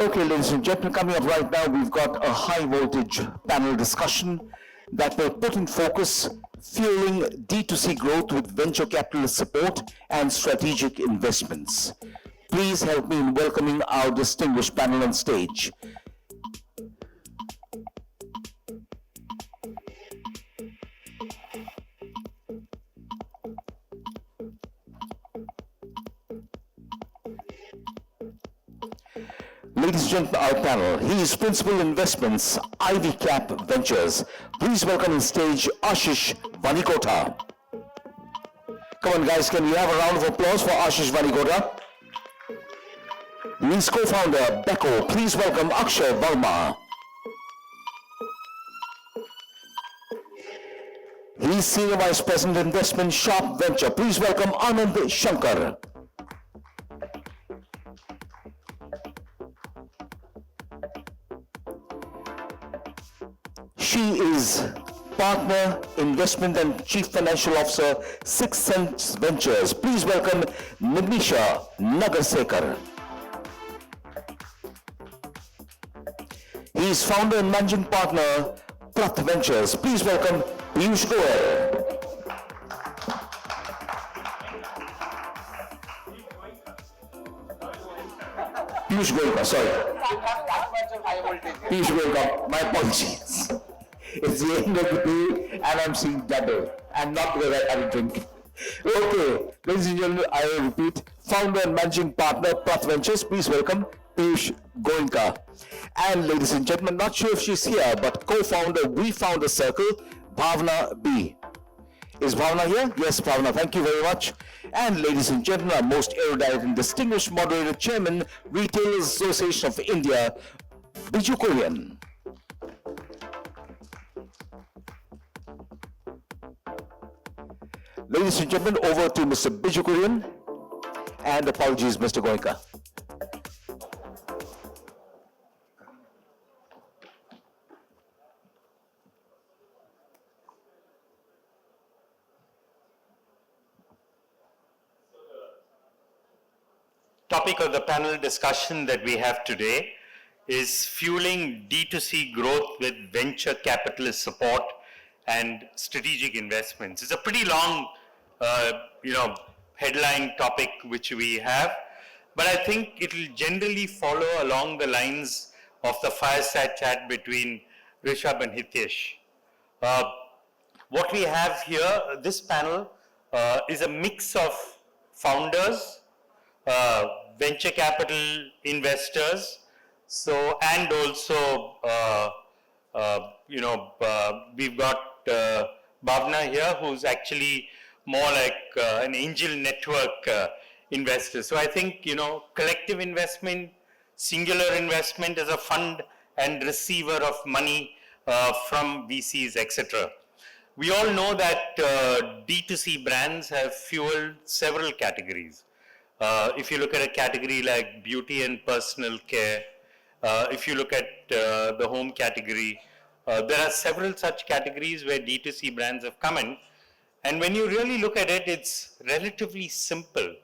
Okay, ladies and gentlemen, coming up right now, we've got a high voltage panel discussion that will put in focus fueling D2C growth with venture capitalist support and strategic investments. Please help me in welcoming our distinguished panel on stage. Ladies and gentlemen, our panel, he is Principal Investments, IvyCap Ventures. Please welcome on stage Aashish Vanigota. Come on guys, can we have a round of applause for Aashish Vanigota? He's co-founder, Beco. Please welcome Akshay Varma. He's Senior Vice President Investment, Sharrp Venture. Please welcome Anand Shankar. She is Partner, Investment and Chief Financial Officer, Sixth Sense Ventures. Please welcome Nimisha Nagarsekar. He is Founder and Managing Partner, Plix Ventures. Please welcome Bijou Kurien. Bijou Kurien, sorry. Bijou Kurien, my apologies. It's the end of the day and I'm seeing double. And not because I had a drink. Okay, ladies and gentlemen, I will repeat. Founder and Managing Partner, Plix Ventures. Please welcome Bijou Kurien. And ladies and gentlemen, not sure if she's here, but co-founder, We Founder Circle, Bhawna B. Is Bhawna here? Yes, Bhawna, thank you very much. And ladies and gentlemen, our most erudite and distinguished moderator, Chairman, Retailers Association of India, Bijou Kurien. Ladies and gentlemen, over to Mr. Bijou Kurien, and apologies, Mr. Goenka. Topic of the panel discussion that we have today is fueling D2C growth with venture capitalist support and strategic investments. It's a pretty long, headline topic which we have, but I think it will generally follow along the lines of the fireside chat between Rishabh and Hitesh. What we have here, this panel, is a mix of founders, venture capital investors, and also, we've got Bhawna here, who's actually more like an angel network investor. So I think, collective investment, singular investment as a fund and receiver of money from VCs, etc. We all know that D2C brands have fueled several categories. If you look at a category like beauty and personal care, if you look at the home category, there are several such categories where D2C brands have come in. And when you really look at it, it's relatively simple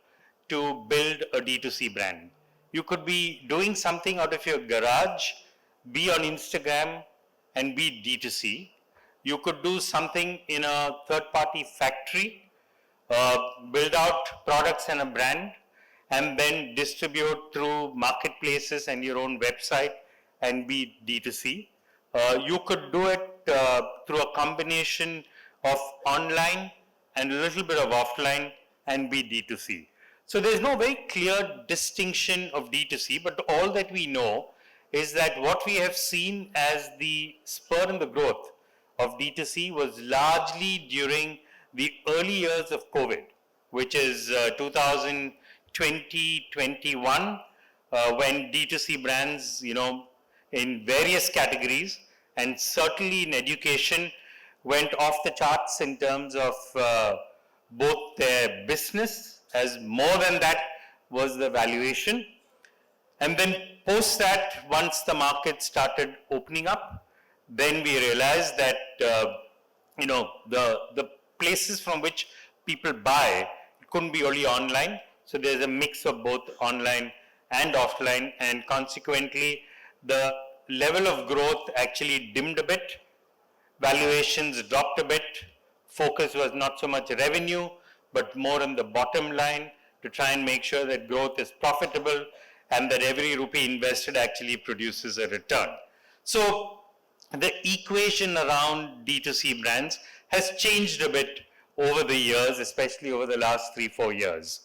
to build a D2C brand. You could be doing something out of your garage, be on Instagram, and be D2C. You could do something in a third-party factory, build out products and a brand, and then distribute through marketplaces and your own website and be D2C. You could do it through a combination of online and a little bit of offline and be D2C. So there's no very clear distinction of D2C, but all that we know is that what we have seen as the spur in the growth of D2C was largely during the early years of COVID, which is 2020-21, when D2C brands, in various categories, and certainly in education, went off the charts in terms of both their business, as more than that was the valuation. And then post that, once the market started opening up, then we realized that, the places from which people buy, it couldn't be only online. So there's a mix of both online and offline, and consequently, the level of growth actually dimmed a bit. Valuations dropped a bit. Focus was not so much revenue, but more on the bottom line to try and make sure that growth is profitable and that every rupee invested actually produces a return. So the equation around D2C brands has changed a bit over the years, especially over the last 3-4 years.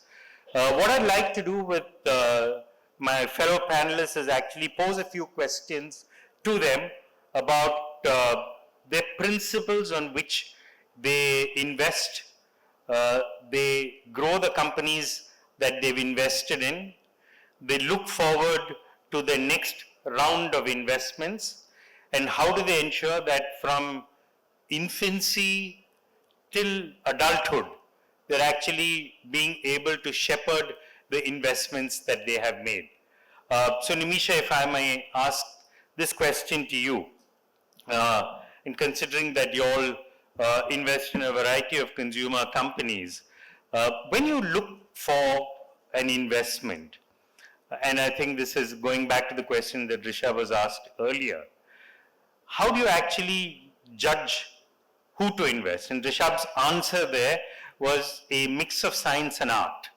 What I'd like to do with my fellow panelists is actually pose a few questions to them about their principles on which they invest, they grow the companies that they've invested in, they look forward to the next round of investments, and how do they ensure that from infancy till adulthood, they're actually being able to shepherd the investments that they have made. So Nimisha, if I may ask this question to you, in considering that you all invest in a variety of consumer companies, when you look for an investment, and I think this is going back to the question that Risha was asked earlier, how do you actually judge who to invest? And Rishabh's answer there was a mix of science and art.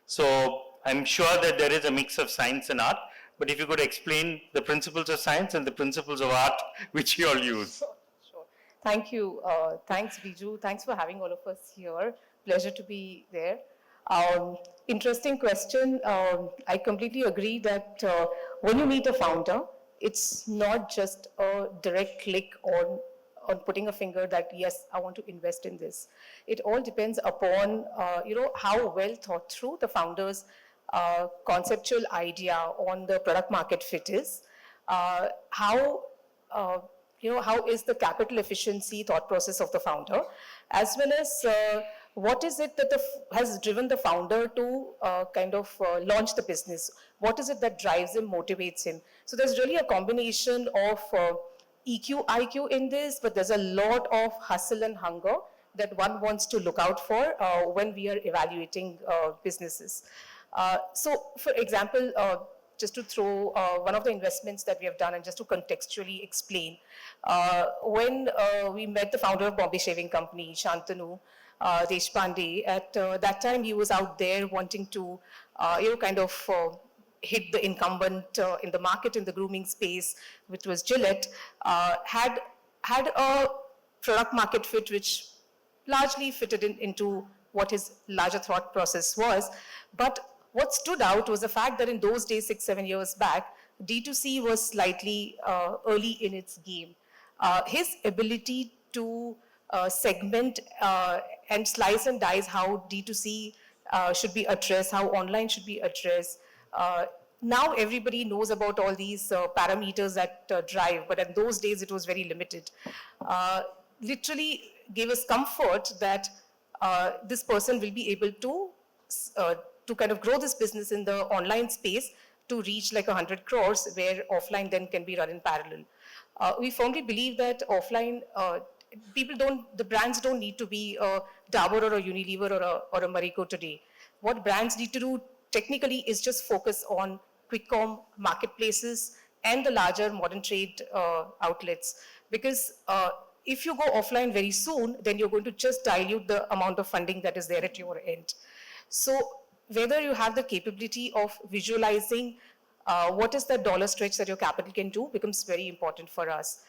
So I'm sure that there is a mix of science and art, but if you could explain the principles of science and the principles of art which you all use. Sure. Thank you. Thanks, Bijou. Thanks for having all of us here. Pleasure to be there. Interesting question. I completely agree that when you meet a founder, it's not just a direct click on putting a finger that, yes, I want to invest in this. It all depends upon, how well thought through the founder's conceptual idea on the product market fit is, how is the capital efficiency thought process of the founder, as well as what is it that has driven the founder to launch the business? What is it that drives him, motivates him? So there's really a combination of EQ, IQ in this, but there's a lot of hustle and hunger that one wants to look out for when we are evaluating businesses. So for example, just to throw one of the investments that we have done and just to contextually explain, when we met the founder of Bombay Shaving Company, Shantanu Deshpande, at that time he was out there wanting to, hit the incumbent in the market in the grooming space, which was Gillette, had a product market fit which largely fitted into what his larger thought process was. But what stood out was the fact that in those days, 6-7 years back, D2C was slightly early in its game. His ability to segment and slice and dice how D2C should be addressed, how online should be addressed. Now everybody knows about all these parameters that drive, but in those days it was very limited. Literally gave us comfort that this person will be able to kind of grow this business in the online space to reach like 100 crores, where offline then can be run in parallel. We firmly believe that offline, the brands don't need to be a Dabur or a Unilever or a Marico today. What brands need to do technically is just focus on quick com marketplaces and the larger modern trade outlets. Because if you go offline very soon, then you're going to just dilute the amount of funding that is there at your end. So whether you have the capability of visualizing what is the dollar stretch that your capital can do becomes very important for us.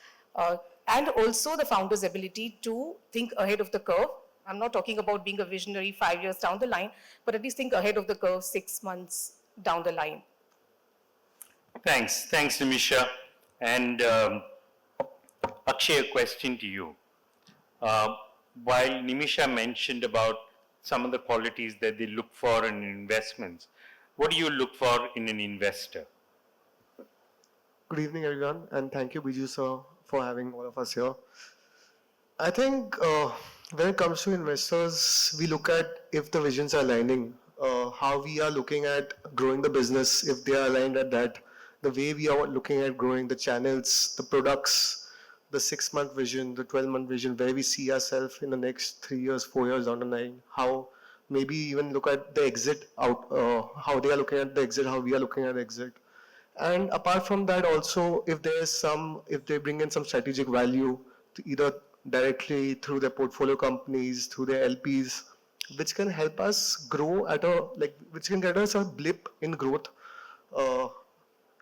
And also the founder's ability to think ahead of the curve. I'm not talking about being a visionary 5 years down the line, but at least think ahead of the curve 6 months down the line. Thanks, Nimisha. And Akshay, a question to you. While Nimisha mentioned about some of the qualities that they look for in investments, what do you look for in an investor? Good evening, everyone, and thank you, Bijou sir, for having all of us here. I think when it comes to investors, we look at if the visions are aligning, how we are looking at growing the business, if they are aligned at that, the way we are looking at growing the channels, the products, the 6-month vision, the 12-month vision, where we see ourselves in the next 3 years, 4 years down the line, how maybe even look at the exit out, how they are looking at the exit, how we are looking at the exit. And apart from that also, if they bring in some strategic value, to either directly through their portfolio companies, through their LPs, which can help us grow which can get us a blip in growth,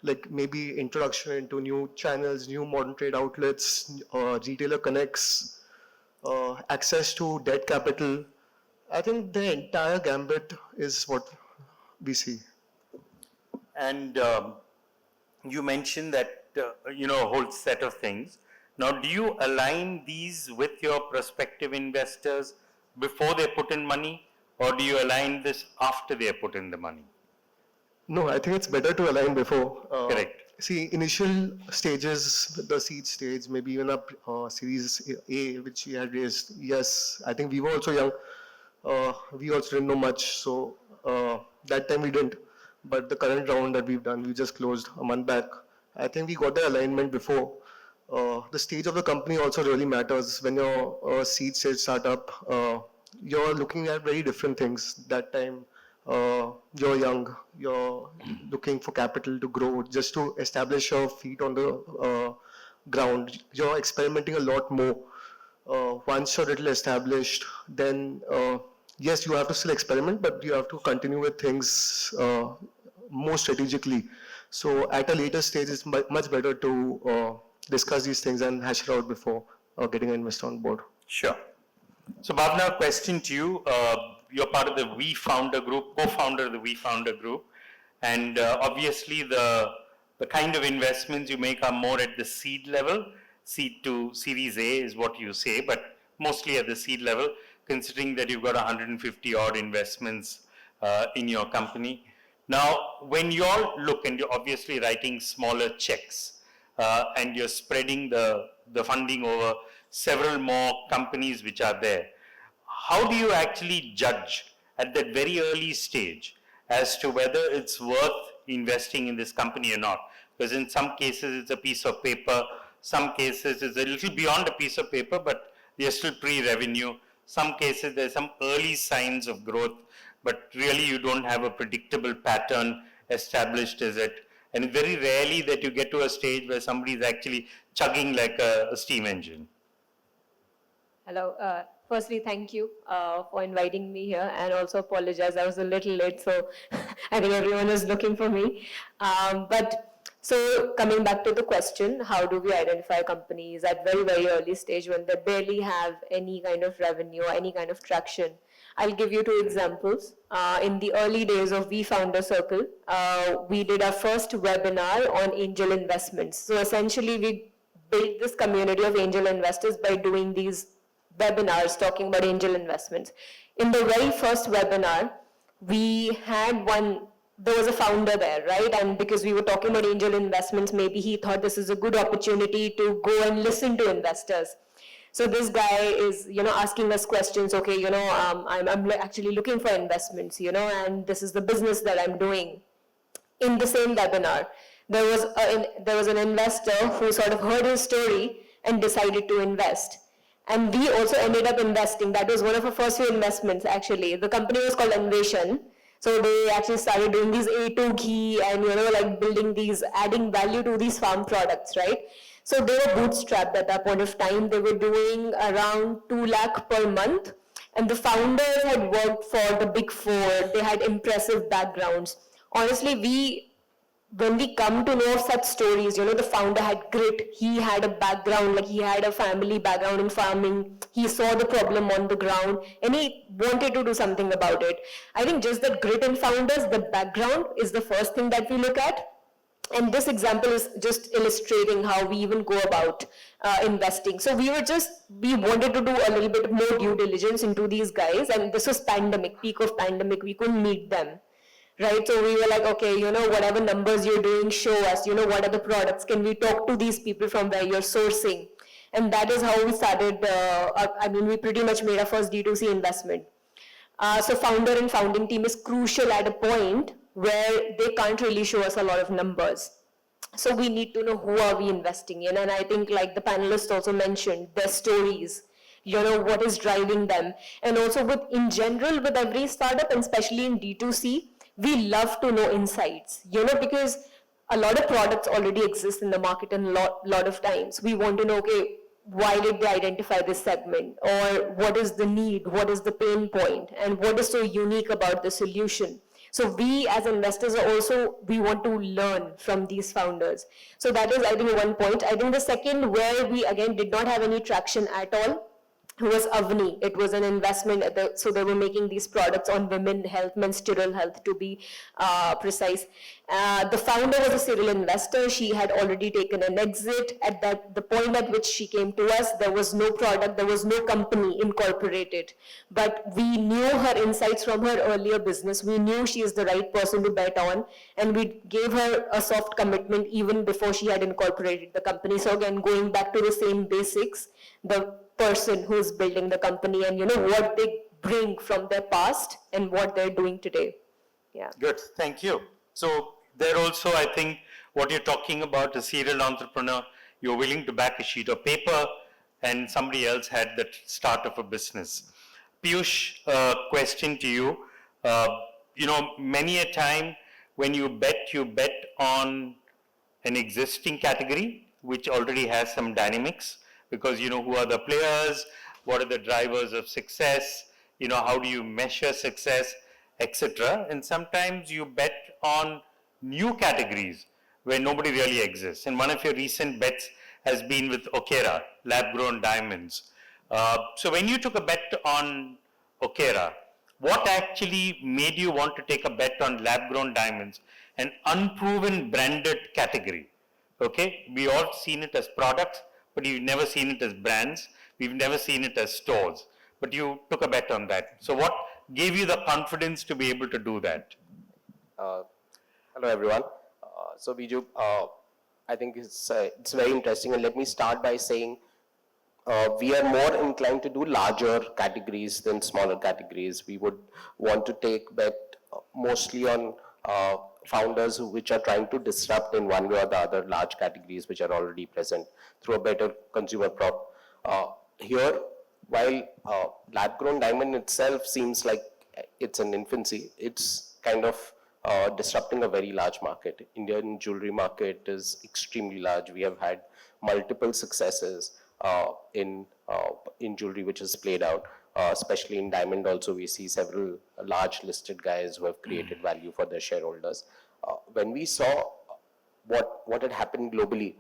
like maybe introduction into new channels, new modern trade outlets, retailer connects, access to debt capital. I think the entire gambit is what we see. And you mentioned that, a whole set of things. Now, do you align these with your prospective investors before they put in money, or do you align this after they put in the money? No, I think it's better to align before. Correct. See, initial stages, the seed stage, maybe even up Series A, which we had raised, yes, I think we were also young. We also didn't know much, so that time we didn't. But the current round that we've done, we just closed a month back. I think we got the alignment before. The stage of the company also really matters. When you're a seed stage startup, you're looking at very different things. That time, you're young, you're looking for capital to grow, just to establish your feet on the ground. You're experimenting a lot more. Once you're a little established, then yes, you have to still experiment, but you have to continue with things more strategically. So at a later stage, it's much better to discuss these things and hash it out before getting an investor on board. Sure. So Bhawna, question to you. You're part of the WeFounder group, co-founder of the WeFounder group. And obviously the kind of investments you make are more at the seed level. Seed to Series A is what you say, but mostly at the seed level, considering that you've got 150 odd investments in your company. Now, when you all look, and you're obviously writing smaller checks, and you're spreading the funding over several more companies which are there, how do you actually judge at that very early stage as to whether it's worth investing in this company or not? Because in some cases it's a piece of paper, some cases it's a little beyond a piece of paper, but they're still pre-revenue. Some cases there's some early signs of growth, but really you don't have a predictable pattern established as it. And very rarely that you get to a stage where somebody is actually chugging like a steam engine. Hello. Firstly, thank you for inviting me here, and also apologize, I was a little late, so I think everyone is looking for me. So coming back to the question, how do we identify companies at very, very early stage when they barely have any kind of revenue or any kind of traction? I'll give you 2 examples. In the early days of WeFounder Circle, we did our first webinar on angel investments. So essentially, we built this community of angel investors by doing these webinars talking about angel investments. In the very first webinar, we had there was a founder there, right? And because we were talking about angel investments, maybe he thought this is a good opportunity to go and listen to investors. So this guy is, asking us questions, okay, I'm actually looking for investments, and this is the business that I'm doing. In the same webinar, there was an investor who sort of heard his story and decided to invest. And we also ended up investing. That was one of our first few investments, actually. The company was called Anveshan. So they actually started doing these A2 ghee and, building these, adding value to these farm products, right? So they were bootstrapped at that point of time. They were doing around 2 lakh per month. And the founders had worked for the Big Four. They had impressive backgrounds. Honestly, when we come to know of such stories, the founder had grit, he had a background, like he had a family background in farming, he saw the problem on the ground, and he wanted to do something about it. I think just that grit in founders, the background is the first thing that we look at. And this example is just illustrating how we even go about investing. So we wanted to do a little bit more due diligence into these guys, and this was pandemic, peak of pandemic, we couldn't meet them. Right, so we were like, okay, whatever numbers you're doing, show us, what are the products, can we talk to these people from where you're sourcing? And that is how we started, we pretty much made our first D2C investment. So founder and founding team is crucial at a point where they can't really show us a lot of numbers. So we need to know who are we investing in, and I think like the panelists also mentioned, their stories. what is driving them. And also in general, with every startup, and especially in D2C, we love to know insights, because a lot of products already exist in the market, and lot of times we want to know, okay, why did they identify this segment, or what is the need, what is the pain point, and what is so unique about the solution. So we as investors are also, we want to learn from these founders. So that is, I think, one point. I think the second, where we again did not have any traction at all, was Avni. It was an investment so they were making these products on women health, menstrual health to be precise. The founder was a serial investor. She had already taken an exit. At the point at which she came to us, there was no product, there was no company incorporated. But we knew her insights from her earlier business. We knew she is the right person to bet on, and we gave her a soft commitment even before she had incorporated the company. So again, going back to the same basics, the person who is building the company, and what they bring from their past and what they're doing today. Yeah. Good, thank you. So there also, I think, what you're talking about, a serial entrepreneur, you're willing to back a sheet of paper, and somebody else had the start of a business. Piyush, question to you. Many a time when you bet on an existing category which already has some dynamics, because who are the players, what are the drivers of success, how do you measure success, etc. And sometimes you bet on new categories where nobody really exists. And one of your recent bets has been with Okera, lab-grown diamonds. So when you took a bet on Okera, what actually made you want to take a bet on lab-grown diamonds, an unproven branded category? Okay, we all seen it as products, but you've never seen it as brands. We've never seen it as stores, but you took a bet on that. So what gave you the confidence to be able to do that? Hello, everyone. So Bijou, I think it's very interesting, and let me start by saying we are more inclined to do larger categories than smaller categories. We would want to take bet mostly on founders which are trying to disrupt in one way or the other large categories which are already present through a better consumer prop. Here, while lab-grown diamond itself seems like it's an infancy, it's kind of disrupting a very large market. Indian jewelry market is extremely large. We have had multiple successes in jewelry which has played out. Especially in diamond also, we see several large listed guys who have created value for their shareholders. When we saw what had happened globally,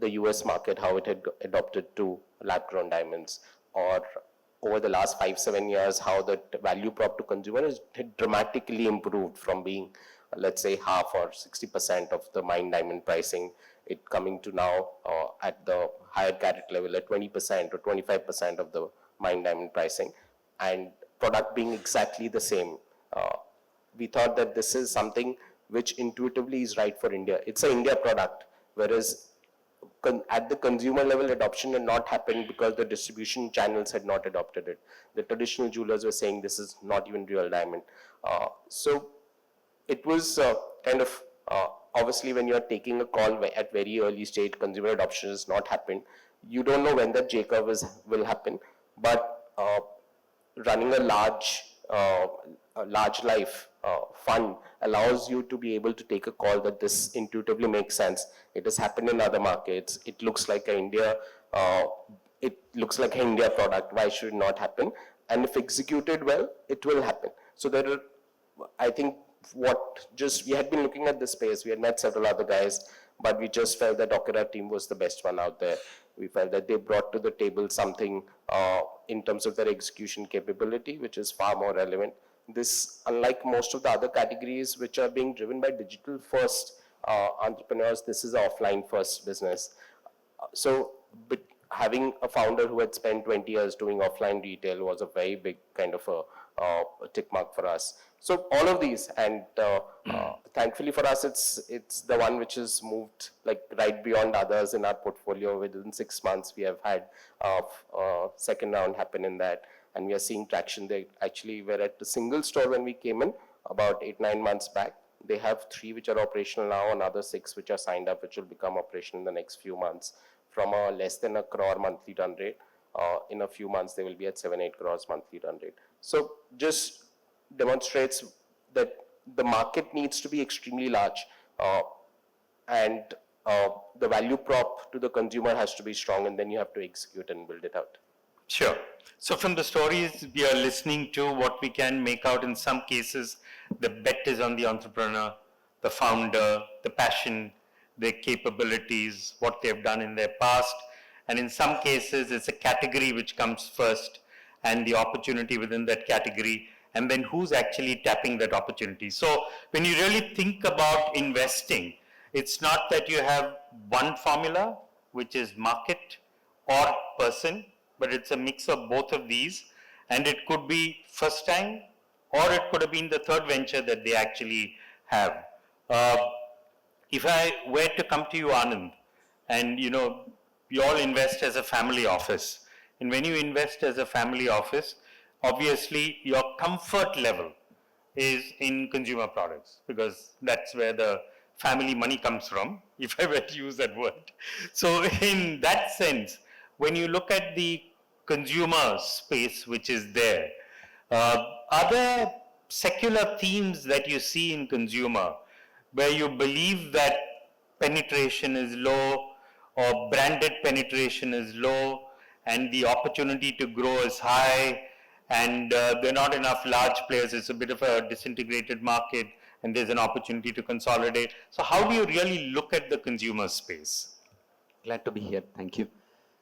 the US market, how it had adopted to lab-grown diamonds, or over the last 5-7 years, how the value prop to consumers had dramatically improved from being, let's say, half or 60% of the mined diamond pricing, it coming to now at the higher carat level at 20% or 25% of the mined diamond pricing, and product being exactly the same. We thought that this is something which intuitively is right for India. It's an India product, whereas at the consumer level, adoption had not happened because the distribution channels had not adopted it. The traditional jewelers were saying this is not even real diamond. So it was kind of, obviously when you're taking a call at very early stage, consumer adoption has not happened. You don't know when that J-curve will happen, but running a large life fund allows you to be able to take a call that this intuitively makes sense. It has happened in other markets. It looks like an India product. Why should it not happen? And if executed well, it will happen. So there are, I think, we had been looking at this space. We had met several other guys, but we just felt that Okera team was the best one out there. We felt that they brought to the table something in terms of their execution capability, which is far more relevant. This, unlike most of the other categories which are being driven by digital first entrepreneurs, this is an offline first business. So having a founder who had spent 20 years doing offline retail was a very big kind of a tick mark for us. So all of these, and thankfully for us, it's the one which has moved like right beyond others in our portfolio. Within 6 months, we have had second round happen in that, and we are seeing traction. They actually were at the single store when we came in about 8-9 months back. They have 3 which are operational now, another 6 which are signed up, which will become operational in the next few months, from a less than 1 crore monthly run rate. in a few months they will be at 7-8 crores monthly run rate. So just demonstrates that the market needs to be extremely large, and the value prop to the consumer has to be strong, and then you have to execute and build it out. Sure. So from the stories we are listening to, what we can make out in some cases, the bet is on the entrepreneur, the founder, the passion, their capabilities, what they've done in their past. And in some cases, it's a category which comes first and the opportunity within that category, and then who's actually tapping that opportunity. So when you really think about investing, it's not that you have one formula, which is market or person, but it's a mix of both of these, and it could be first time, or it could have been the third venture that they actually have. If I were to come to you, Anand, and you all invest as a family office, and when you invest as a family office, obviously your comfort level is in consumer products, because that's where the family money comes from, if I were to use that word. So in that sense, when you look at the consumer space which is there, are there secular themes that you see in consumer where you believe that penetration is low or branded penetration is low and the opportunity to grow is high, and there are not enough large players, it's a bit of a disintegrated market and there's an opportunity to consolidate? So how do you really look at the consumer space? Glad to be here. Thank you.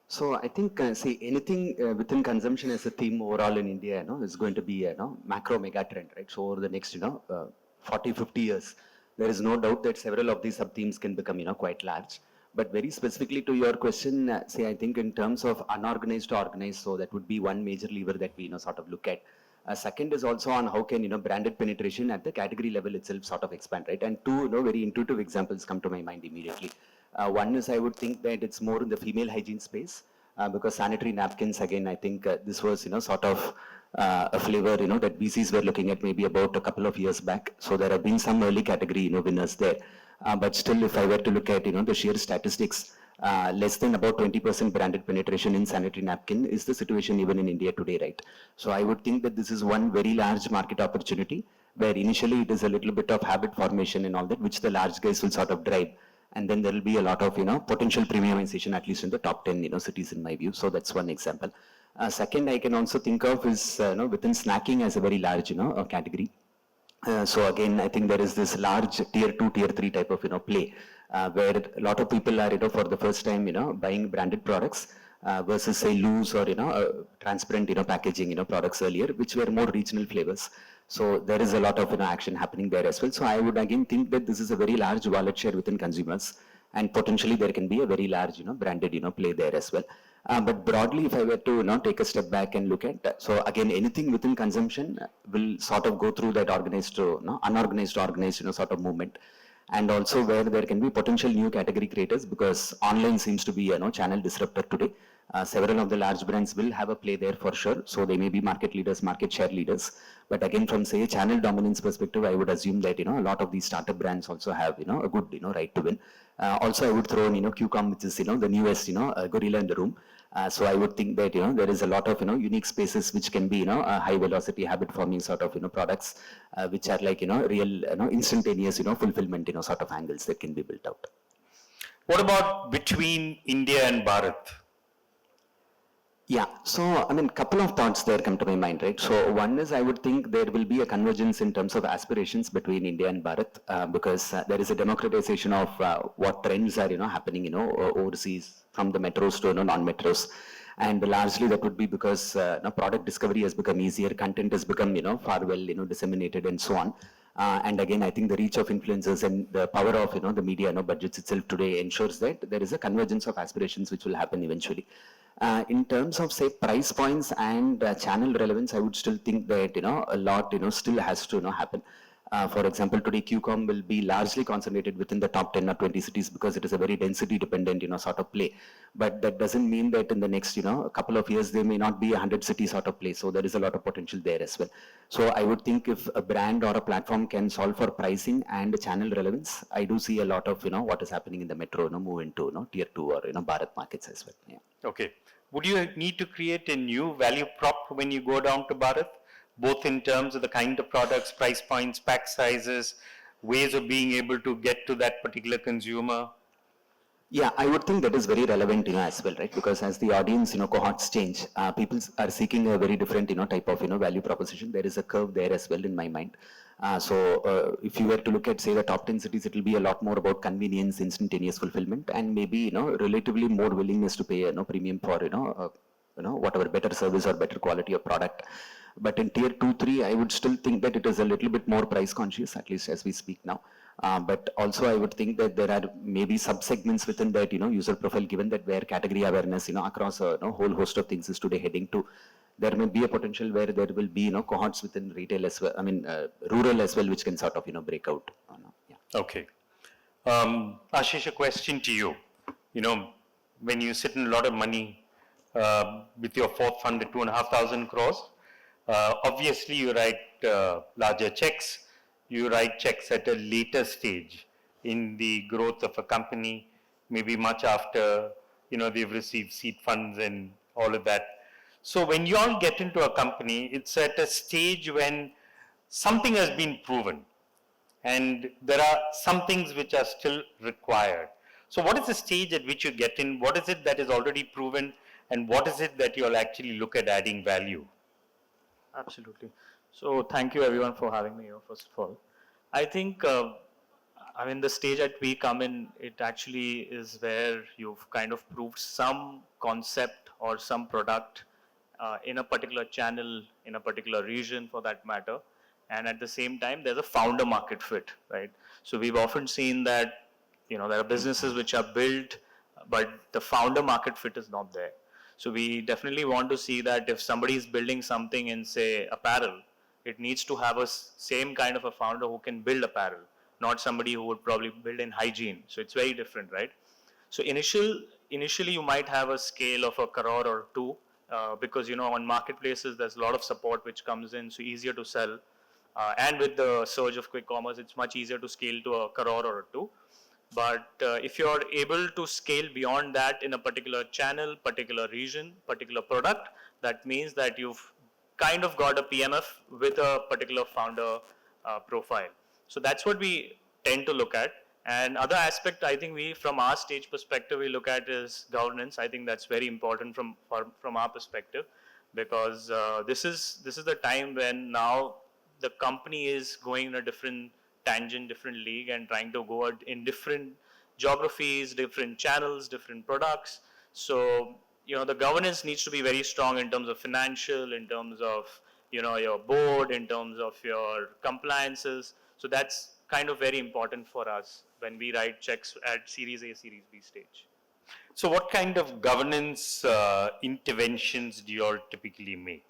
So I think, see, anything within consumption as a theme overall in India, is going to be a macro mega trend, right? So over the next, 40, 50 years, there is no doubt that several of these sub-themes can become, quite large. But very specifically to your question, say, I think in terms of unorganized to organized, so that would be one major lever that we, sort of look at. Second is also on how can, branded penetration at the category level itself sort of expand, right? And two, very intuitive examples come to my mind immediately. One is I would think that it's more in the female hygiene space, because sanitary napkins, again, I think this was, sort of a flavor, that VCs were looking at maybe about a couple of years back. So there have been some early category, winners there. But still, if I were to look at, the sheer statistics, less than about 20% branded penetration in sanitary napkin is the situation even in India today, right? So I would think that this is one very large market opportunity where initially it is a little bit of habit formation and all that, which the large guys will sort of drive. And then there will be a lot of, potential premiumization, at least in the top 10, cities in my view. So that's one example. Second, I can also think of is, within snacking as a very large, category. So again, I think there is this large tier 2, tier 3 type of, play, where a lot of people are, for the first time, buying branded products versus say loose or, transparent, packaging, products earlier, which were more regional flavors. So there is a lot of, action happening there as well. So I would again think that this is a very large wallet share within consumers, and potentially there can be a very large, branded, play there as well. But broadly, if I were to take a step back and look at, so again, anything within consumption will sort of go through that organized to unorganized to organized, sort of movement. And also where there can be potential new category creators, because online seems to be a channel disruptor today. Several of the large brands will have a play there for sure. So they may be market leaders, market share leaders. But again, from say a channel dominance perspective, I would assume that, a lot of these startup brands also have, a good, right to win. Also, I would throw in, QCOM, which is, the newest, gorilla in the room. So I would think that, there is a lot of, unique spaces which can be, high velocity habit forming sort of, products, which are like, real, instantaneous, fulfillment, sort of angles that can be built out. What about between India and Bharat? Yeah, so I mean, couple of thoughts there come to my mind, right? So one is I would think there will be a convergence in terms of aspirations between India and Bharat, because there is a democratization of what trends are, happening, overseas from the metros to non-metros. And largely that would be because product discovery has become easier, content has become, far well, disseminated and so on. And again, I think the reach of influencers and the power of, the media, budgets itself today ensures that there is a convergence of aspirations which will happen eventually. In terms of say price points and channel relevance, I would still think that, a lot, still has to, happen. For example, today QCOM will be largely concentrated within the top 10 or 20 cities because it is a very density dependent, sort of play. But that doesn't mean that in the next, a couple of years, there may not be 100 cities sort of play. So there is a lot of potential there as well. So I would think if a brand or a platform can solve for pricing and channel relevance, I do see a lot of, what is happening in the metro, move into, tier 2 or, Bharat markets as well. Yeah. Okay. Would you need to create a new value prop when you go down to Bharat, both in terms of the kind of products, price points, pack sizes, ways of being able to get to that particular consumer? Yeah, I would think that is very relevant, as well, right? Because as the audience, cohorts change, people are seeking a very different, type of, value proposition. There is a curve there as well in my mind. If you were to look at, say, the top 10 cities, it will be a lot more about convenience, instantaneous fulfillment, and maybe, relatively more willingness to pay, premium for, whatever better service or better quality of product. But in tier 2, 3, I would still think that it is a little bit more price conscious, at least as we speak now. But also I would think that there are maybe sub-segments within that, user profile, given that where category awareness, across a whole host of things is today heading to, there may be a potential where there will be, cohorts within retail as well, rural as well, which can sort of, break out. Yeah. Okay. Aashish, a question to you. When you sit in a lot of money with your fourth fund at 2,500 crores, obviously you write larger checks. You write checks at a later stage in the growth of a company, maybe much after, they've received seed funds and all of that. So when you all get into a company, it's at a stage when something has been proven and there are some things which are still required. So what is the stage at which you get in? What is it that is already proven and what is it that you'll actually look at adding value? Absolutely. So thank you everyone for having me here, first of all. I think, the stage that we come in, it actually is where you've kind of proved some concept or some product in a particular channel, in a particular region for that matter. And at the same time, there's a founder market fit, right? So we've often seen that, there are businesses which are built, but the founder market fit is not there. So we definitely want to see that if somebody is building something in, say, apparel, it needs to have a same kind of a founder who can build apparel, not somebody who would probably build in hygiene. So it's very different, right? So initially you might have a scale of 1 crore or 2, because, on marketplaces, there's a lot of support which comes in, so easier to sell. And with the surge of quick commerce, it's much easier to scale to 1 crore or 2. But if you're able to scale beyond that in a particular channel, particular region, particular product, that means that you've kind of got a PMF with a particular founder profile. So that's what we tend to look at. And other aspect, I think from our stage perspective, we look at is governance. I think that's very important from our perspective, because this is the time when now the company is going in a different tangent, different league, and trying to go in different geographies, different channels, different products. So, the governance needs to be very strong in terms of financial, in terms of, your board, in terms of your compliances. So that's kind of very important for us when we write checks at Series A, Series B stage. So what kind of governance interventions do you all typically make?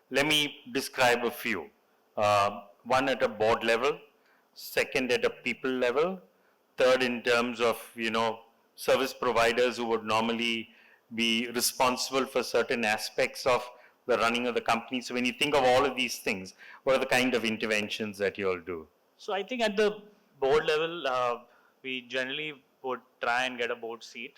Let me describe a few. One at a board level, second at a people level, third in terms of, service providers who would normally be responsible for certain aspects of the running of the company. So when you think of all of these things, what are the kind of interventions that you all do? So I think at the board level, we generally would try and get a board seat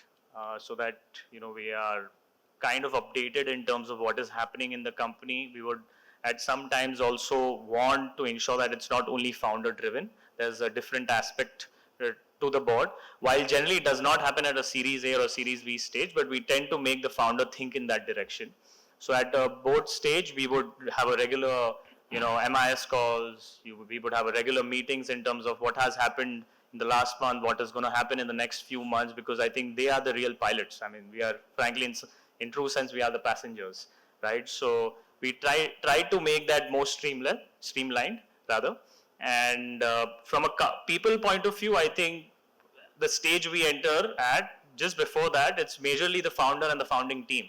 so that, we are kind of updated in terms of what is happening in the company. We would at some times also want to ensure that it's not only founder driven. There's a different aspect to the board. While generally it does not happen at a Series A or a Series B stage, but we tend to make the founder think in that direction. So at the board stage, we would have a regular, MIS calls. We would have a regular meetings in terms of what has happened in the last month, what is going to happen in the next few months, because I think they are the real pilots. We are, frankly, in true sense, we are the passengers, right? So we try to make that more streamlined rather. And from a people point of view, I think the stage we enter at, just before that, it's majorly the founder and the founding team.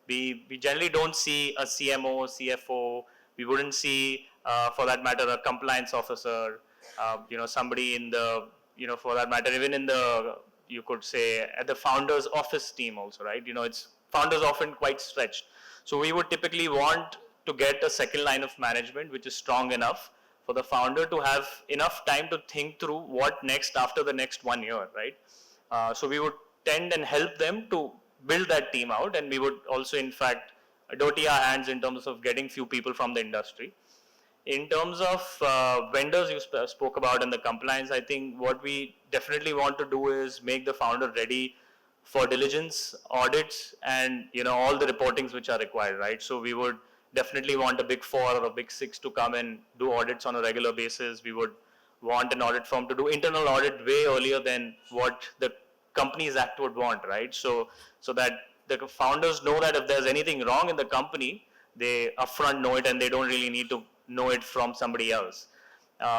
We generally don't see a CMO, CFO. We wouldn't see, for that matter, a compliance officer. somebody in the, for that matter, even in the, you could say, at the founder's office team also, right? It's founders often quite stretched. So we would typically want to get a second line of management which is strong enough for the founder to have enough time to think through what next after the next 1 year, right? So we would tend and help them to build that team out, and we would also, in fact, dirty our hands in terms of getting few people from the industry. In terms of vendors you spoke about and the compliance, I think what we definitely want to do is make the founder ready for diligence, audits, and all the reportings which are required, right? So we would definitely want a big 4 or a big 6 to come and do audits on a regular basis. We would want an audit firm to do internal audit way earlier than what the Companies Act would want, right? So that the founders know that if there's anything wrong in the company, they upfront know it and they don't really need to know it from somebody else.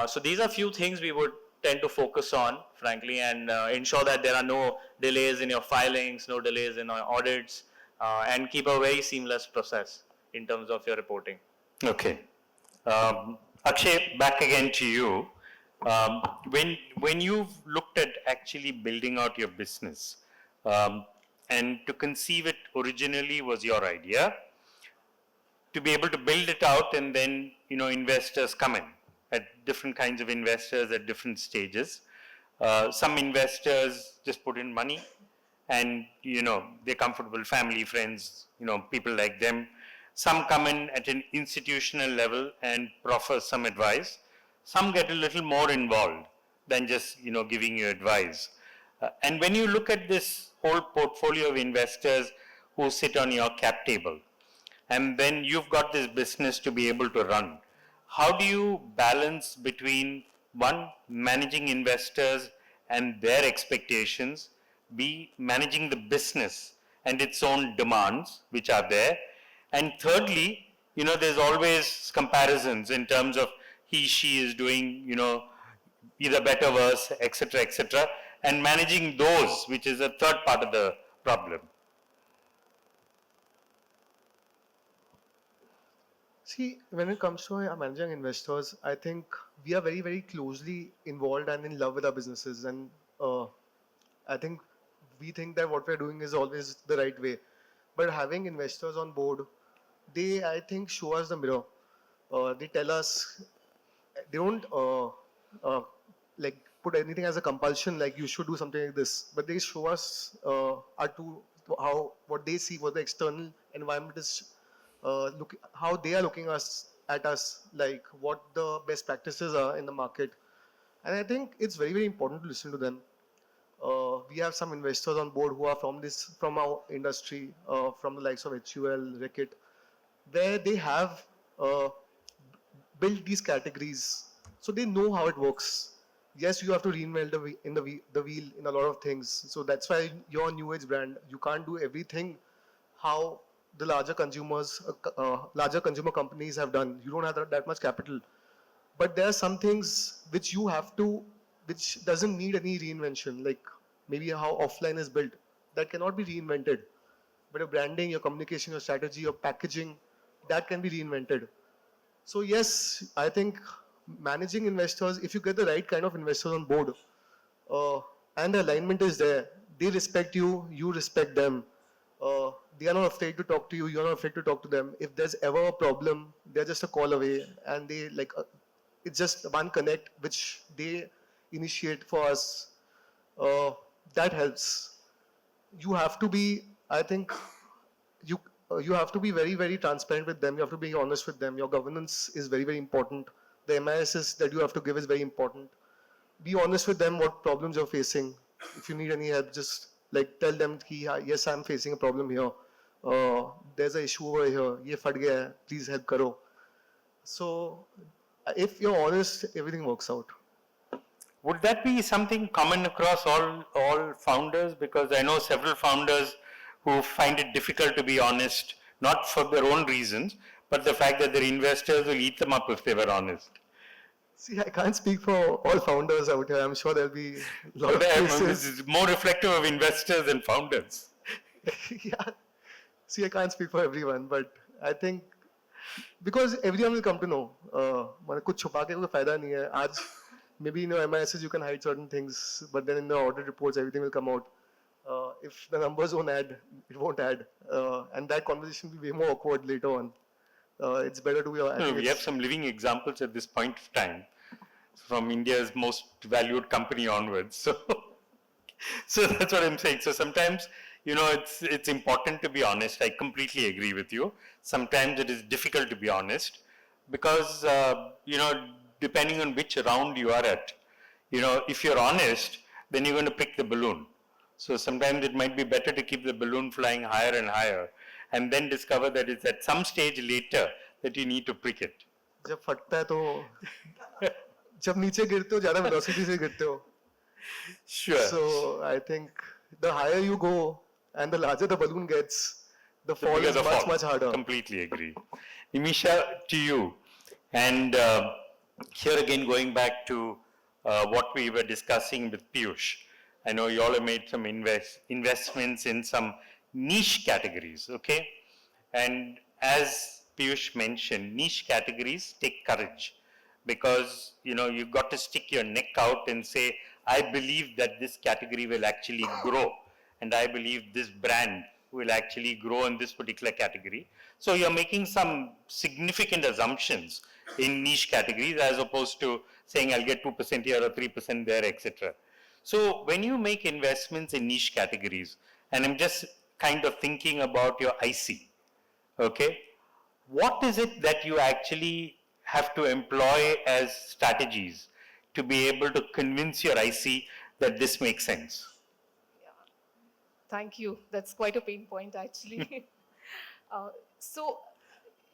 So these are few things we would tend to focus on, frankly, and ensure that there are no delays in your filings, no delays in your audits, and keep a very seamless process in terms of your reporting. Okay. Akshay, back again to you. When you've looked at actually building out your business, and to conceive it originally was your idea, to be able to build it out and then, investors come in at different kinds of investors at different stages. Some investors just put in money and, they're comfortable, family, friends, people like them. Some come in at an institutional level and proffer some advice. Some get a little more involved than just, giving you advice. And when you look at this whole portfolio of investors who sit on your cap table, and then you've got this business to be able to run, how do you balance between, one, managing investors and their expectations, B, managing the business and its own demands, which are there, and thirdly, there's always comparisons in terms of he, she is doing, either better, worse, etc., and managing those, which is a third part of the problem. See, when it comes to managing investors, I think we are very, very closely involved and in love with our businesses. And I think we think that what we're doing is always the right way. But having investors on board, they, I think, show us the mirror. They tell us, they don't like put anything as a compulsion, like you should do something like this. But they show us what they see, what the external environment is. How they are looking at us, like what the best practices are in the market. And I think it's very, very important to listen to them. We have some investors on board who are from our industry, from the likes of HUL, Reckitt, where they have built these categories. So they know how it works. Yes, you have to reinvent the wheel in a lot of things. So that's why you're a new age brand. You can't do everything how the larger consumer companies have done. You don't have that much capital. But there are some things which you have to, which doesn't need any reinvention, like maybe how offline is built. That cannot be reinvented. But your branding, your communication, your strategy, your packaging, that can be reinvented. So yes, I think managing investors, if you get the right kind of investors on board, and the alignment is there, they respect you, you respect them. They are not afraid to talk to you, you're not afraid to talk to them. If there's ever a problem, they're just a call away, and they it's just one connect which they initiate for us. That helps. You have to be, I think, you have to be very, very transparent with them. You have to be honest with them. Your governance is very, very important. The MISs that you have to give is very important. Be honest with them what problems you're facing. If you need any help, just like tell them, yes, I'm facing a problem here. There's an issue over here. Ye fat gaya hai. Please help karo. So if you're honest, everything works out. Would that be something common across all founders? Because I know several founders who find it difficult to be honest, not for their own reasons, but the fact that their investors will eat them up if they were honest. See, I can't speak for all founders out here. I'm sure there'll be a lot of cases. It's more reflective of investors than founders. Yeah. See, I can't speak for everyone, but I think because everyone will come to know. कुछ छुपा के कोई फायदा नहीं है. आज maybe in your MISs you can hide certain things, but then in the audit reports everything will come out. If the numbers won't add, it won't add, and that conversation will be way more awkward later on. It's better to be. I No, think we have some living examples at this point of time from India's most valued company onwards. So, so that's what I'm saying. So sometimes, you know, it's important to be honest. I completely agree with you. Sometimes it is difficult to be honest because, you know, depending on which round you are at, you know, if you're honest, then you're going to prick the balloon. So sometimes it might be better to keep the balloon flying higher and higher and then discover that it's at some stage later that you need to prick it. जब फटता है तो जब नीचे गिरते हो ज़्यादा velocity से गिरते हो. Sure. So I think the higher you go and the larger the balloon gets, the fall Bigger is the much, fall. much harder. Completely agree. Nimisha, to you. And here again, going back to what we were discussing with Piyush, I know you all have made some investments in some niche categories, okay? And as Piyush mentioned, niche categories take courage because, you know, you've got to stick your neck out and say, I believe that this category will actually grow and I believe this brand will actually grow in this particular category. So you're making some significant assumptions in niche categories as opposed to saying I'll get 2% here or 3% there, etc. So when you make investments in niche categories, and I'm just kind of thinking about your IC, okay, what is it that you actually have to employ as strategies to be able to convince your IC that this makes sense? Thank you. That's quite a pain point, actually. So,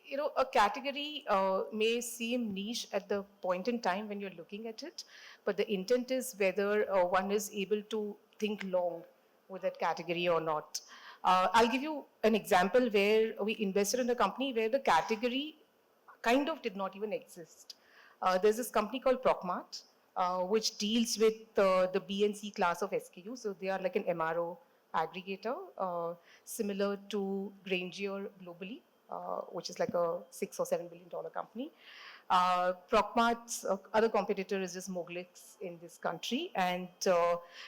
you know, a category may seem niche at the point in time when you're looking at it, but the intent is whether one is able to think long with that category or not. I'll give you an example where we invested in a company where the category kind of did not even exist. There's this company called Procmart, which deals with the B and C class of SKU. So they are like an MRO aggregator, similar to Grainger globally, which is like a $6 or $7 billion company. Procmart's other competitor is just Moglix in this country. And,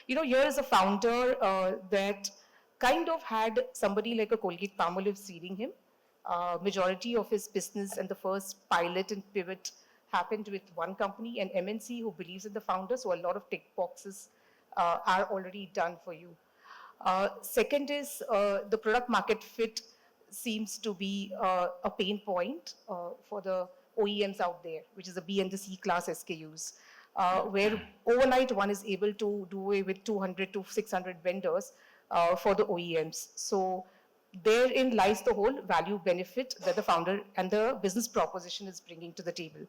you know, here is a founder that kind of had somebody like a Colgate Palmolive seeding him. Majority of his business and the first pilot and pivot happened with one company, an MNC who believes in the founder, so a lot of tick boxes are already done for you. Second is the product market fit seems to be a pain point for the OEMs out there, which is the B and the C class SKUs, where overnight one is able to do away with 200 to 600 vendors for the OEMs. So therein lies the whole value benefit that the founder and the business proposition is bringing to the table.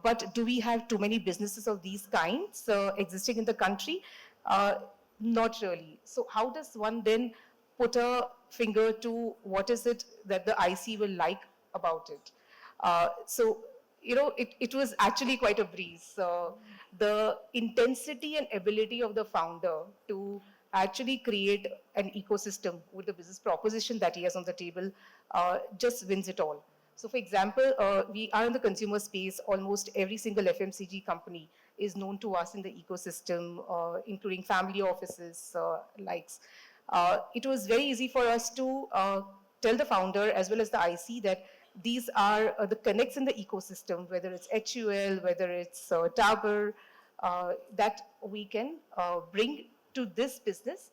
But do we have too many businesses of these kinds existing in the country? Not really. So how does one then put a finger to what is it that the IC will like about it? So, you know, it was actually quite a breeze. The intensity and ability of the founder to actually create an ecosystem with the business proposition that he has on the table just wins it all. So for example, we are in the consumer space. Almost every single FMCG company is known to us in the ecosystem, including family offices, likes. It was very easy for us to tell the founder as well as the IC that these are the connects in the ecosystem, whether it's HUL, whether it's Dabur, that we can bring to this business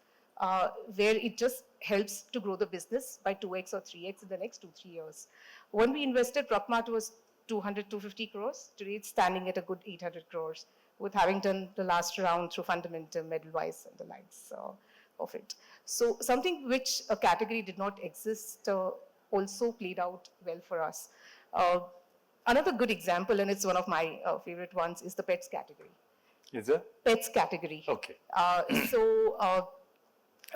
where it just helps to grow the business by 2x or 3x in the next 2-3 years. When we invested, Procmart was 200, 250 crores. Today it's standing at a good 800 crores with having done the last round through Fundamentum, Edelweiss and the likes of it. So something which a category did not exist also played out well for us. Another good example, and it's one of my favorite ones, is the pets category. Is it? Pets category. Okay. So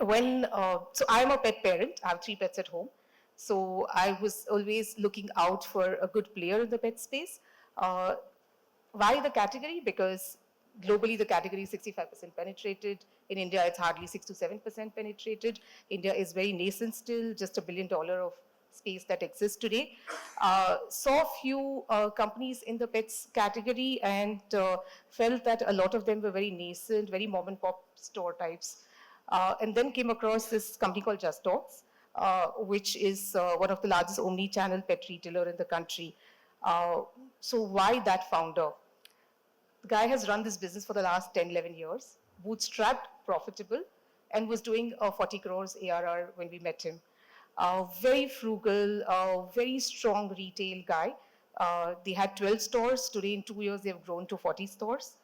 I'm a pet parent. I have 3 pets at home. So I was always looking out for a good player in the pet space. Why the category? Because globally the category is 65% penetrated. In India, it's hardly 6 to 7% penetrated. India is very nascent still, just $1 billion of space that exists today. Saw a few companies in the pets category and felt that a lot of them were very nascent, very mom and pop store types. And then came across this company called Just Dogs, which is one of the largest omni-channel pet retailer in the country. So why that founder? The guy has run this business for the last 10, 11 years, bootstrapped, profitable, and was doing 40 crores ARR when we met him. Very frugal, very strong retail guy. They had 12 stores. Today, in 2 years, they have grown to 40 stores.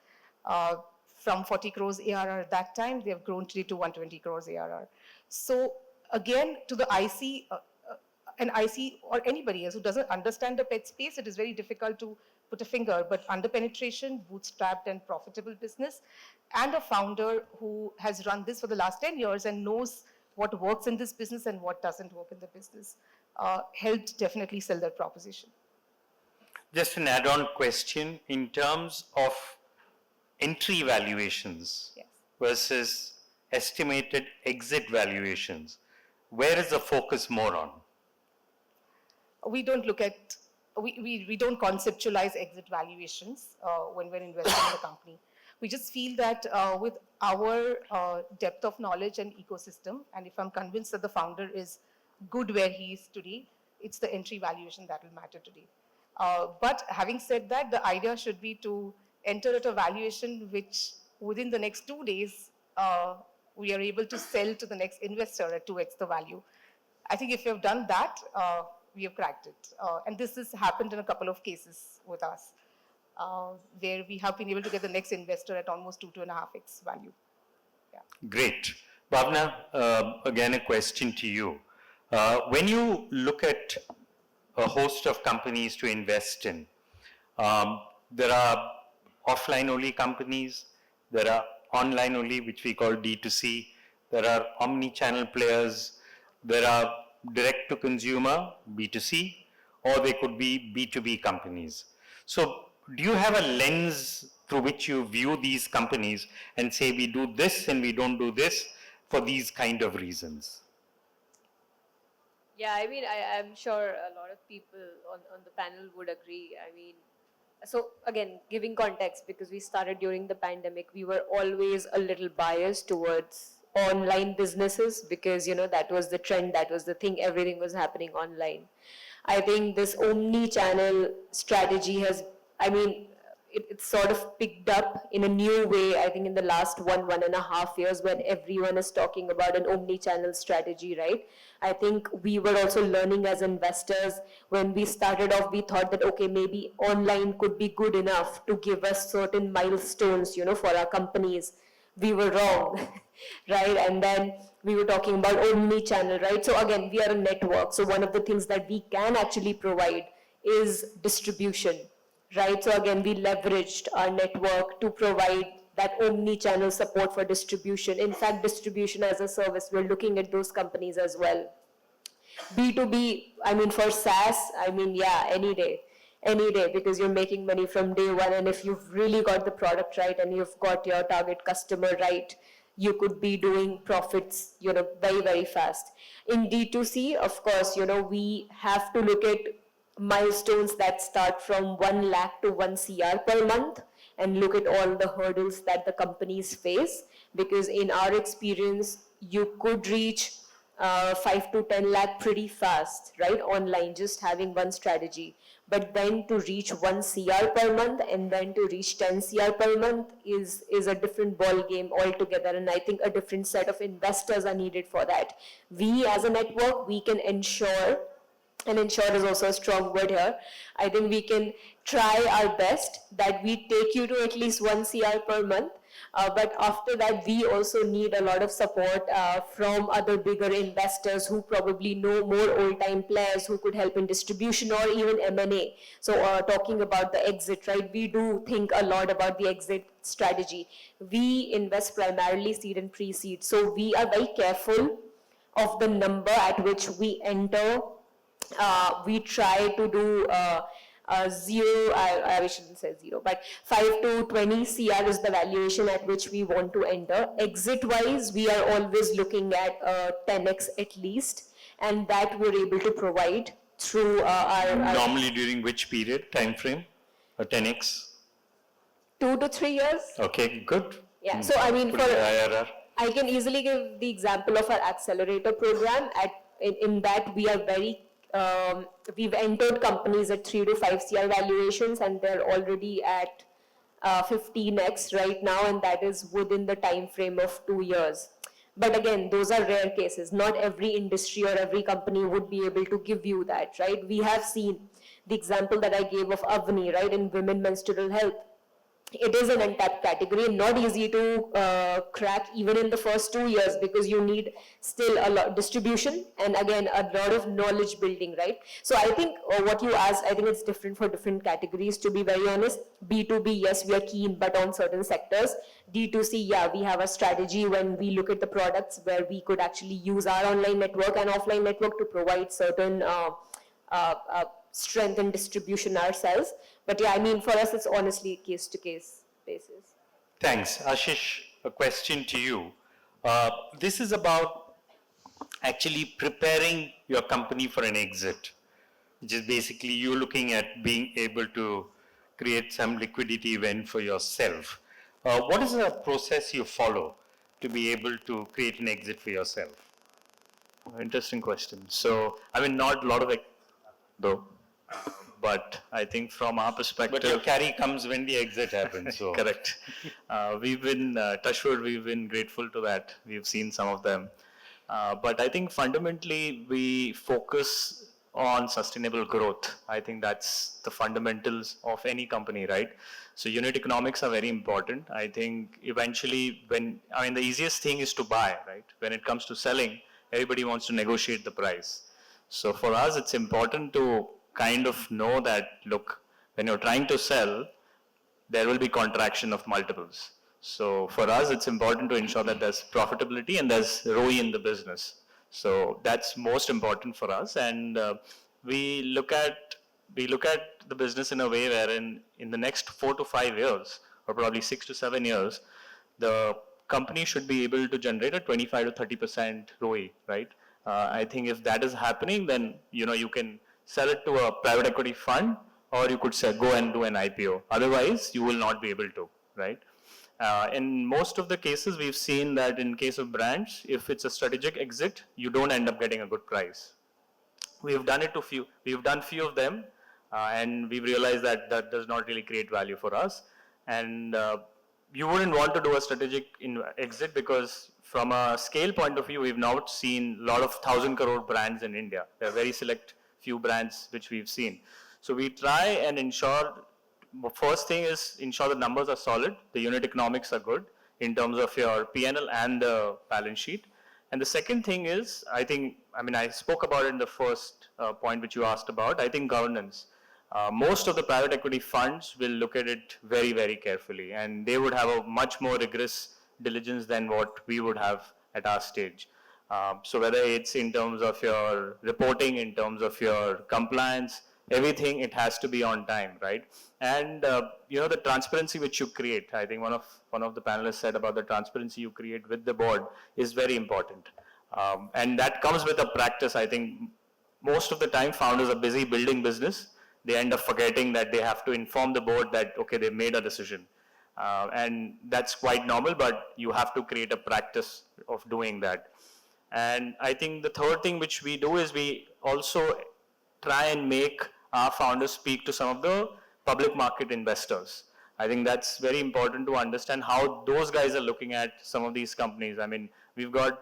From 40 crores ARR at that time, they have grown today to 120 crores ARR. So again, to the IC, an IC or anybody else who doesn't understand the pet space, it is very difficult to put a finger, but under penetration, bootstrapped and profitable business, and a founder who has run this for the last 10 years and knows what works in this business and what doesn't work in the business, helped definitely sell that proposition. Just an add-on question in terms of entry valuations versus estimated exit valuations. Where is the focus more on? We don't look at, we don't conceptualize exit valuations when we're investing in the company. We just feel that with our depth of knowledge and ecosystem, and if I'm convinced that the founder is good where he is today, it's the entry valuation that will matter today. But having said that, the idea should be to enter at a valuation which within the next 2 days, we are able to sell to the next investor at 2x the value. I think if you've done that, we have cracked it. And this has happened in a couple of cases with us, where we have been able to get the next investor at almost 2.5x value. Yeah. Great. Bhawna, again, a question to you. When you look at a host of companies to invest in, there are offline-only companies, there are online-only, which we call D2C, there are omni-channel players, there are direct-to-consumer, B2C, or they could be B2B companies. So do you have a lens through which you view these companies and say, we do this and we don't do this for these kind of reasons? Yeah, I mean, I'm sure a lot of people on the panel would agree. I mean, so again, giving context, because we started during the pandemic, we were always a little biased towards online businesses because, you know, that was the trend, that was the thing, everything was happening online. I think this omni-channel strategy has, I mean, it's sort of picked up in a new way, I think in the last 1.5 years when everyone is talking about an omni-channel strategy, right? I think we were also learning as investors. When we started off, we thought that, okay, maybe online could be good enough to give us certain milestones, you know, for our companies. We were wrong, right? And then we were talking about omni-channel, right? So again, we are a network. So one of the things that we can actually provide is distribution, right? So again, we leveraged our network to provide that omni-channel support for distribution. In fact, distribution as a service, we're looking at those companies as well. B2B, I mean, for SaaS, I mean, yeah, any day, because you're making money from day one. And if you've really got the product right and you've got your target customer right, you could be doing profits, you know, very, very fast. In D2C, of course, you know, we have to look at milestones that start from 1 lakh to 1 CR per month and look at all the hurdles that the companies face, because in our experience, you could reach 5 to 10 lakh pretty fast, right? Online, just having one strategy. But then to reach 1 CR per month and then to reach 10 CR per month is a different ball game altogether. And I think a different set of investors are needed for that. We as a network, we can ensure, and ensure is also a strong word here, I think we can try our best that we take you to at least 1 CR per month. But after that, we also need a lot of support from other bigger investors who probably know more old-time players who could help in distribution or even M&A. So talking about the exit, right, we do think a lot about the exit strategy. We invest primarily seed and pre-seed. So we are very careful of the number at which we enter. We try to do zero, I shouldn't say zero, but 5 to 20 CR is the valuation at which we want to enter. Exit wise, we are always looking at 10x at least. and that we're able to provide through our Normally during which period, time frame, or 10x? 2 to 3 years. Okay, good. Yeah, so I mean, Put the IRR. I can easily give the example of our accelerator program. In that, we are very, we've entered companies at 3 to 5 CR valuations, and they're already at 15x right now, and that is within the time frame of 2 years. But again, those are rare cases. Not every industry or every company would be able to give you that, right? We have seen the example that I gave of Avni, right, in women menstrual health. It is an untapped category, not easy to crack even in the first 2 years, because you need still a lot distribution and again a lot of knowledge building, right? So I think what you asked, I think it's different for different categories, to be very honest. B2B, yes, we are keen, but on certain sectors. D2C, yeah, we have a strategy when we look at the products where we could actually use our online network and offline network to provide certain strength and distribution ourselves. But yeah, I mean, for us, it's honestly case to case basis. Thanks. Aashish, a question to you. This is about actually preparing your company for an exit, which is basically you looking at being able to create some liquidity event for yourself. What is the process you follow to be able to create an exit for yourself? Interesting question. So, I mean, not a lot of it, though. But I think from our perspective... But your carry comes when the exit happens, so... Correct. We've been, touchwood, we've been grateful to that. We've seen some of them. But I think fundamentally, we focus on sustainable growth. I think that's the fundamentals of any company, right? So unit economics are very important. I think eventually the easiest thing is to buy, right? When it comes to selling, everybody wants to negotiate the price. So for us, it's important to kind of know that, look, when you're trying to sell, there will be contraction of multiples. So for us, it's important to ensure that there's profitability and there's ROI in the business. So that's most important for us. And we look at the business in a way wherein in the next 4 to 5 years, or probably 6 to 7 years, the company should be able to generate a 25 to 30% ROI, right? I think if that is happening, then you can sell it to a private equity fund, or you could say go and do an IPO. Otherwise, you will not be able to, right? In most of the cases, we've seen that in case of brands, if it's a strategic exit, you don't end up getting a good price. We've done few of them, and we've realized that that does not really create value for us. And you wouldn't want to do a strategic exit, because from a scale point of view, we've now seen a lot of 1,000 crore brands in India. There are very select few brands which we've seen. So we try and ensure, first thing is ensure the numbers are solid, the unit economics are good in terms of your P&L and the balance sheet. And the second thing is, I spoke about it in the first point which you asked about, I think governance. Most of the private equity funds will look at it very, very carefully, and they would have a much more rigorous diligence than what we would have at our stage. So whether it's in terms of your reporting, in terms of your compliance, everything, it has to be on time, right? And the transparency which you create, I think one of the panelists said about the transparency you create with the board is very important. And that comes with a practice. I think most of the time founders are busy building business. They end up forgetting that they have to inform the board that, okay, they made a decision. And that's quite normal, but you have to create a practice of doing that. And I think the third thing which we do is we also try and make our founders speak to some of the public market investors. I think that's very important to understand how those guys are looking at some of these companies. I mean, we've got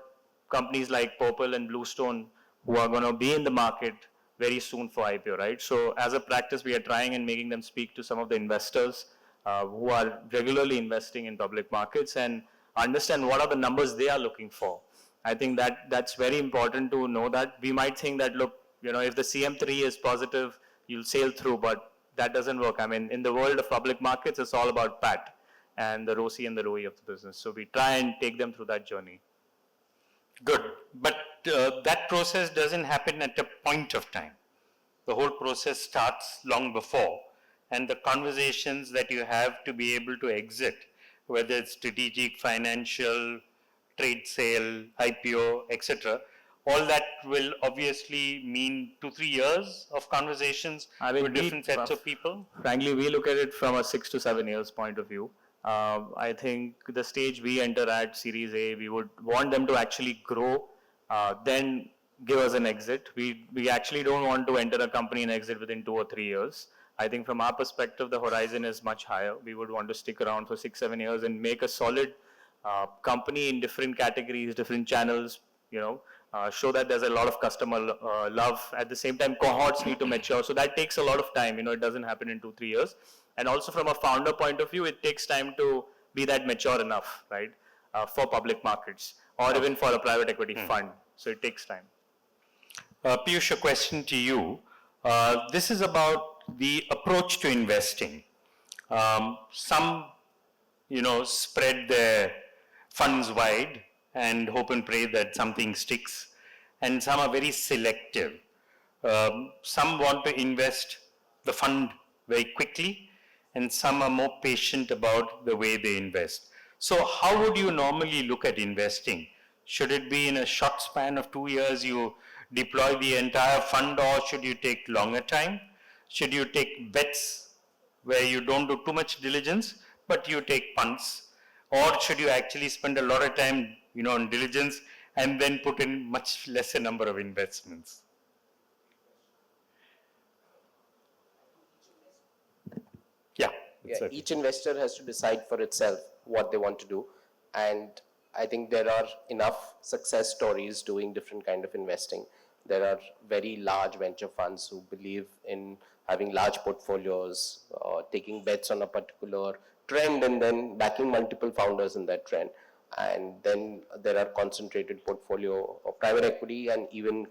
companies like Purple and Bluestone who are going to be in the market very soon for IPO, right? So as a practice, we are trying and making them speak to some of the investors who are regularly investing in public markets and understand what are the numbers they are looking for. I think that's very important to know that. We might think that, look, if the CM3 is positive, you'll sail through, but that doesn't work. I mean, in the world of public markets, it's all about PAT and the ROCE and the ROE of the business. So we try and take them through that journey. Good, but that process doesn't happen at a point of time. The whole process starts long before, and the conversations that you have to be able to exit, whether it's strategic, financial, trade sale, IPO, etc., all that will obviously mean 2-3 years of conversations with different sets of people. Frankly, we look at it from a 6 to 7 years point of view. I think the stage we enter at Series A, we would want them to actually grow, then give us an exit. We actually don't want to enter a company and exit within 2 or 3 years. I think from our perspective, the horizon is much higher. We would want to stick around for 6-7 years and make a solid company in different categories, different channels, show that there's a lot of customer love. At the same time, cohorts need to mature. So that takes a lot of time. It doesn't happen in 2-3 years. And also from a founder point of view, it takes time to be that mature enough, right, for public markets or even for a private equity fund. So it takes time. Piyush, a question to you. This is about the approach to investing. Some, spread their funds wide and hope and pray that something sticks. And some are very selective. Some want to invest the fund very quickly, and some are more patient about the way they invest. So how would you normally look at investing? Should it be in a short span of 2 years you deploy the entire fund, or should you take longer time? Should you take bets where you don't do too much diligence, but you take punts? Or should you actually spend a lot of time, on diligence and then put in much lesser number of investments? Yeah. Each investor has to decide for itself what they want to do. And I think there are enough success stories doing different kind of investing. There are very large venture funds who believe in having large portfolios, taking bets on a particular trend and then backing multiple founders in that trend. And then there are concentrated portfolio of private equity and even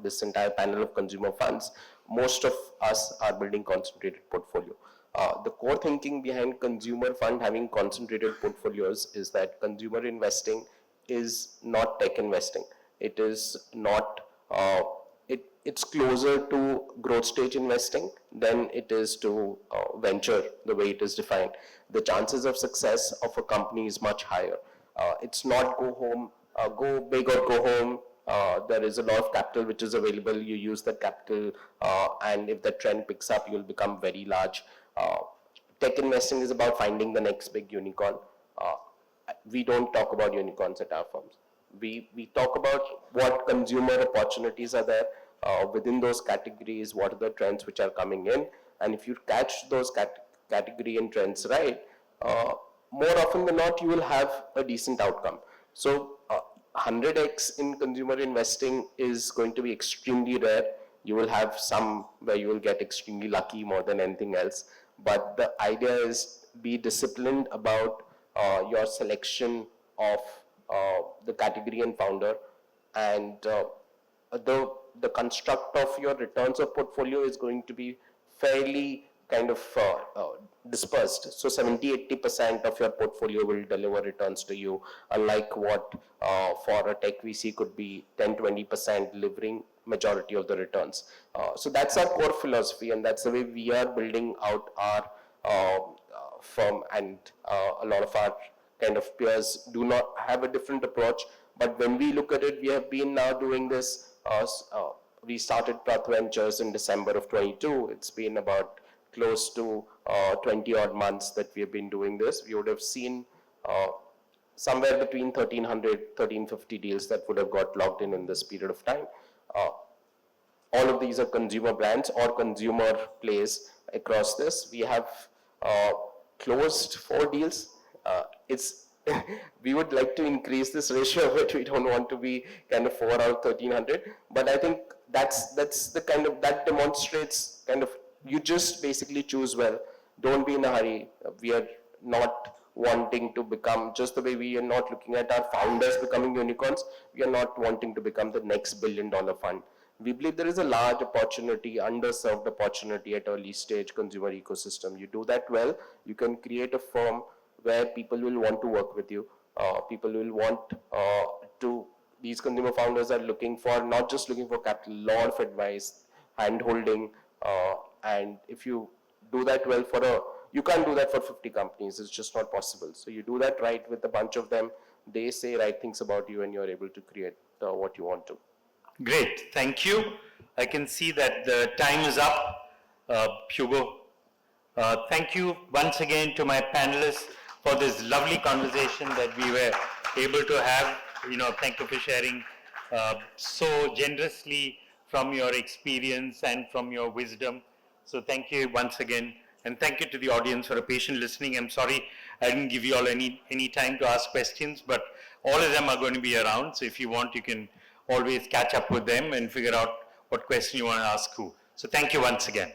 this entire panel of consumer funds. Most of us are building concentrated portfolio. The core thinking behind consumer fund having concentrated portfolios is that consumer investing is not tech investing. It is not, it's closer to growth stage investing than it is to venture the way it is defined. The chances of success of a company is much higher. It's not go big or go home. There is a lot of capital which is available. You use that capital, and if the trend picks up, you'll become very large. Tech investing is about finding the next big unicorn. We don't talk about unicorns at our firms. We talk about what consumer opportunities are there within those categories, what are the trends which are coming in, and if you catch those category and trends right, more often than not, you will have a decent outcome. So 100x in consumer investing is going to be extremely rare. You will have some where you will get extremely lucky more than anything else. But the idea is be disciplined about your selection of the category and founder, and the construct of your returns of portfolio is going to be fairly kind of dispersed. So 70-80% of your portfolio will deliver returns to you, unlike what for a tech VC could be 10-20% delivering majority of the returns. So that's our core philosophy, and that's the way we are building out our firm, and a lot of our kind of peers do not have a different approach. But when we look at it, we have been now doing this. We started Prath Ventures in December of 22. It's been about close to 20 odd months that we have been doing this. We would have seen somewhere between 1,300, 1,350 deals that would have got logged in this period of time. All of these are consumer brands or consumer plays across this. We have closed 4 deals. We would like to increase this ratio, but we don't want to be kind of 4 out of 1,300. But I think that's the kind of, that demonstrates kind of, you just basically choose well. Don't be in a hurry. We are not wanting to become, just the way we are not looking at our founders becoming unicorns, we are not wanting to become the next billion-dollar fund. We believe there is a large opportunity, underserved opportunity at early stage consumer ecosystem. You do that well, you can create a firm where people will want to work with you. People will want to, these consumer founders are looking for, not just looking for capital, lot of advice, hand-holding, and if you do that well you can't do that for 50 companies, it's just not possible. So you do that right with a bunch of them, they say right things about you, and you're able to create what you want to. Great, thank you. I can see that the time is up. Hugo, thank you once again to my panelists for this lovely conversation that we were able to have. Thank you for sharing so generously from your experience and from your wisdom. So thank you once again. And thank you to the audience for a patient listening. I'm sorry I didn't give you all any time to ask questions, but all of them are going to be around. So if you want, you can always catch up with them and figure out what question you want to ask who. So thank you once again.